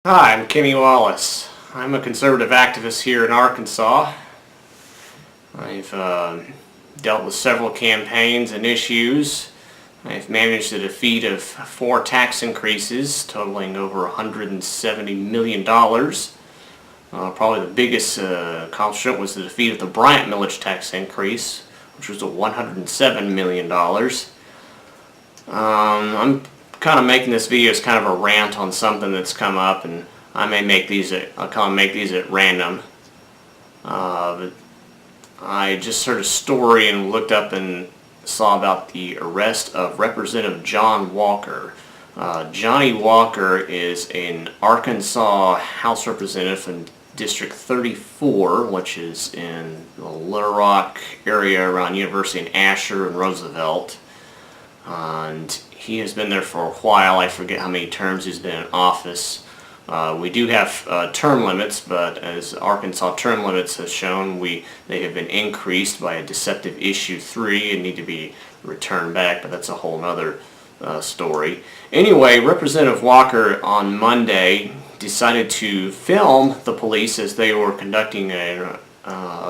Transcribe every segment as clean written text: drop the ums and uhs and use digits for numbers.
Hi, I'm Kenny Wallace. I'm a conservative activist here in Arkansas. I've dealt with several campaigns and issues. I've managed the defeat of 4 tax increases totaling over $170 million. Probably the biggest accomplishment was the defeat of the Bryant millage tax increase, which was $107 million. I'm kind of making this video as kind of a rant on something that's come up, and I may make these at random. But I just heard a story and looked up and saw about the arrest of Representative John Walker. Johnny Walker is an Arkansas House Representative in District 34, which is in the Little Rock area around University and Asher and Roosevelt. And he has been there for a while. I forget how many terms he's been in office. We do have term limits, but as Arkansas term limits has shown, they have been increased by a deceptive issue 3 and need to be returned back, but that's a whole other story. Anyway, Representative Walker on Monday decided to film the police as they were conducting a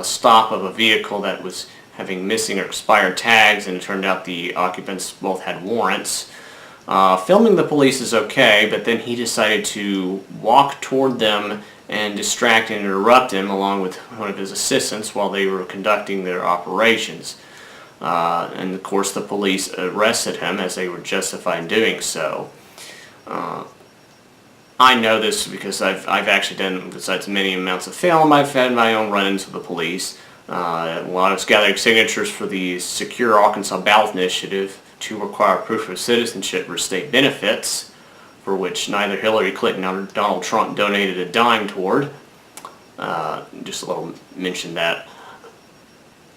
stop of a vehicle that was having missing or expired tags, and it turned out the occupants both had warrants. Filming the police is okay, but then he decided to walk toward them and distract and interrupt them along with one of his assistants while they were conducting their operations. And of course the police arrested him, as they were justified in doing so. I know this because I've actually done, besides many amounts of film, I've had my own run-ins with the police. While I was gathering signatures for the Secure Arkansas Ballot Initiative to require proof of citizenship for state benefits, for which neither Hillary Clinton nor Donald Trump donated a dime toward. Just a little mention that.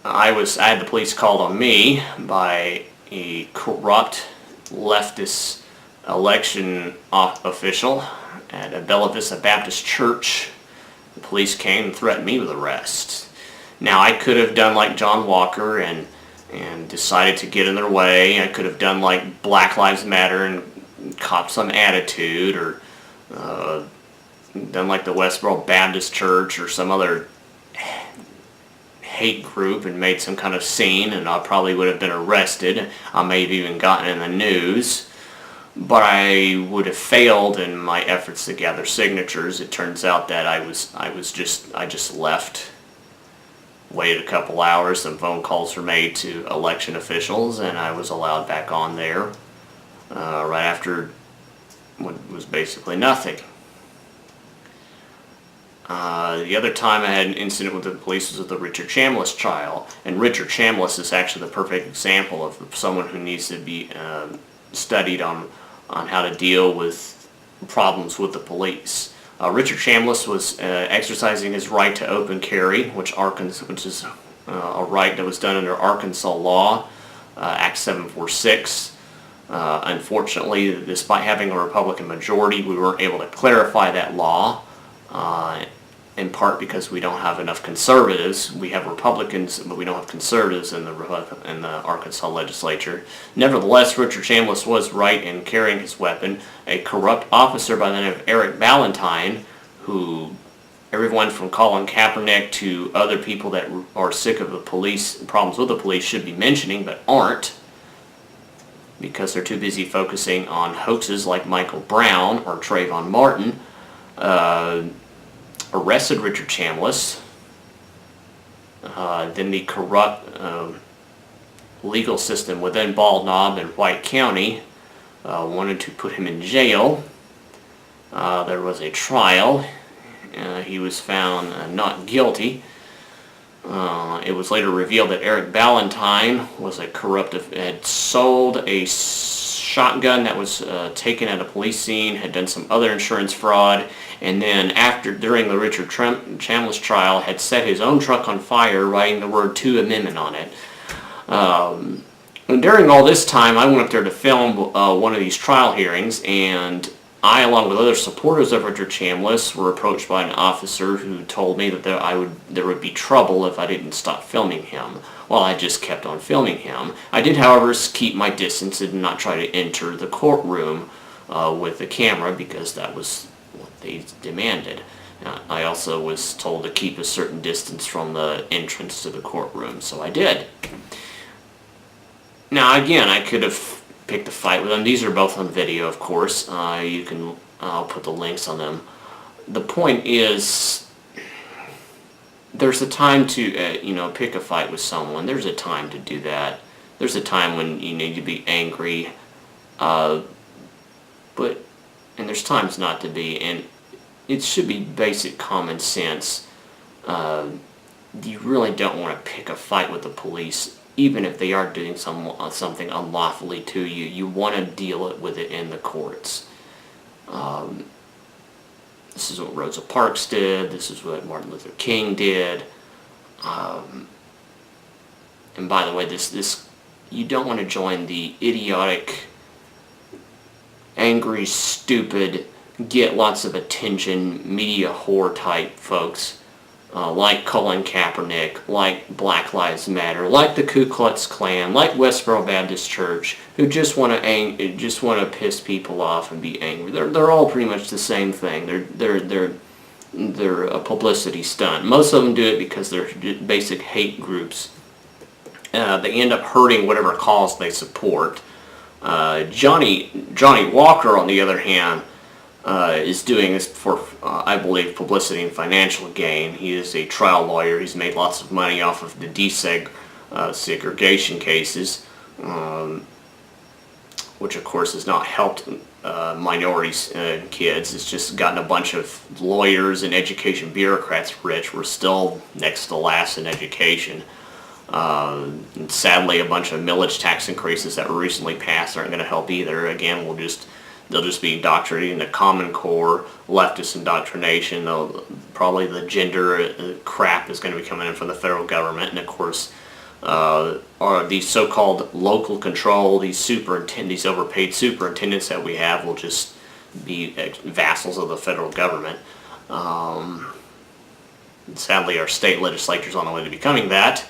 I had the police called on me by a corrupt leftist election official at a Bella Vista Baptist church. The police came and threatened me with arrest. Now, I could have done like John Walker and decided to get in their way. I could have done like Black Lives Matter and caught some attitude, or done like the Westboro Baptist Church or some other hate group and made some kind of scene, and I probably would have been arrested. I may have even gotten in the news. But I would have failed in my efforts to gather signatures. It turns out that I just left. Waited a couple hours, some phone calls were made to election officials, and I was allowed back on there right after what was basically nothing. The other time I had an incident with the police was with the Richard Chambliss trial, and Richard Chambliss is actually the perfect example of someone who needs to be studied on how to deal with problems with the police. Richard Chambliss was exercising his right to open carry, which is a right that was done under Arkansas law, Act 746. Unfortunately, despite having a Republican majority, we weren't able to clarify that law, in part because we don't have enough conservatives. We have Republicans, but we don't have conservatives in the Arkansas legislature. Nevertheless, Richard Chambliss was right in carrying his weapon. A corrupt officer by the name of Eric Ballantyne, who everyone from Colin Kaepernick to other people that are sick of the police, problems with the police, should be mentioning, but aren't, because they're too busy focusing on hoaxes like Michael Brown or Trayvon Martin, arrested Richard Chambliss. Then the corrupt legal system within Bald Knob and White County wanted to put him in jail. There was a trial. He was found not guilty. It was later revealed that Eric Ballantyne was had sold a shotgun that was taken at a police scene, had done some other insurance fraud, and then during the Richard Chambliss trial had set his own truck on fire, writing the word "2 Amendment" on it. And during all this time, I went up there to film one of these trial hearings, and I, along with other supporters of Richard Chambliss, were approached by an officer who told me that there would be trouble if I didn't stop filming him. Well, I just kept on filming him. I did, however, keep my distance and not try to enter the courtroom with the camera, because that was they demanded. I also was told to keep a certain distance from the entrance to the courtroom, so I did. Now again, I could have picked a fight with them. These are both on video, of course. I'll put the links on them. The point is, there's a time to pick a fight with someone. There's a time to do that. There's a time when you need to be angry, and there's times not to be, and it should be basic common sense. You really don't want to pick a fight with the police, even if they are doing something unlawfully to you. You want to deal with it in the courts. This is what Rosa Parks did. This is what Martin Luther King did. And by the way, you don't want to join the idiotic, angry, stupid, get lots of attention, media whore type folks, like Colin Kaepernick, like Black Lives Matter, like the Ku Klux Klan, like Westboro Baptist Church, who just want to piss people off and be angry. They're all pretty much the same thing. They're a publicity stunt. Most of them do it because they're basic hate groups. They end up hurting whatever cause they support. Johnny Walker, on the other hand, is doing this for, I believe, publicity and financial gain. He is a trial lawyer. He's made lots of money off of the desegregation cases, which of course has not helped minorities and kids. It's just gotten a bunch of lawyers and education bureaucrats rich. We're still next to last in education. And sadly, a bunch of millage tax increases that were recently passed aren't going to help either. Again, they'll just be indoctrinating the Common Core, leftist indoctrination. Probably the gender crap is going to be coming in from the federal government, and of course, are these so-called local control, these overpaid superintendents that we have will just be vassals of the federal government. Sadly, our state legislature is on the way to becoming that.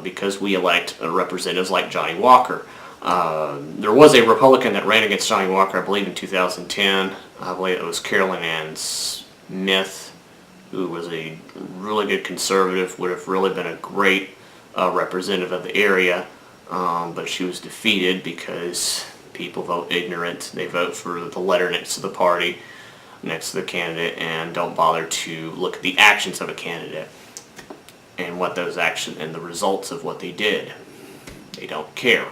Because we elect representatives like Johnny Walker. There was a Republican that ran against Johnny Walker, I believe, in 2010. I believe it was Carolyn Ann Smith, who was a really good conservative, would have really been a great representative of the area, but she was defeated because people vote ignorant. They vote for the letter next to the party, next to the candidate, and don't bother to look at the actions of a candidate and what those actions and the results of what they did. They don't care.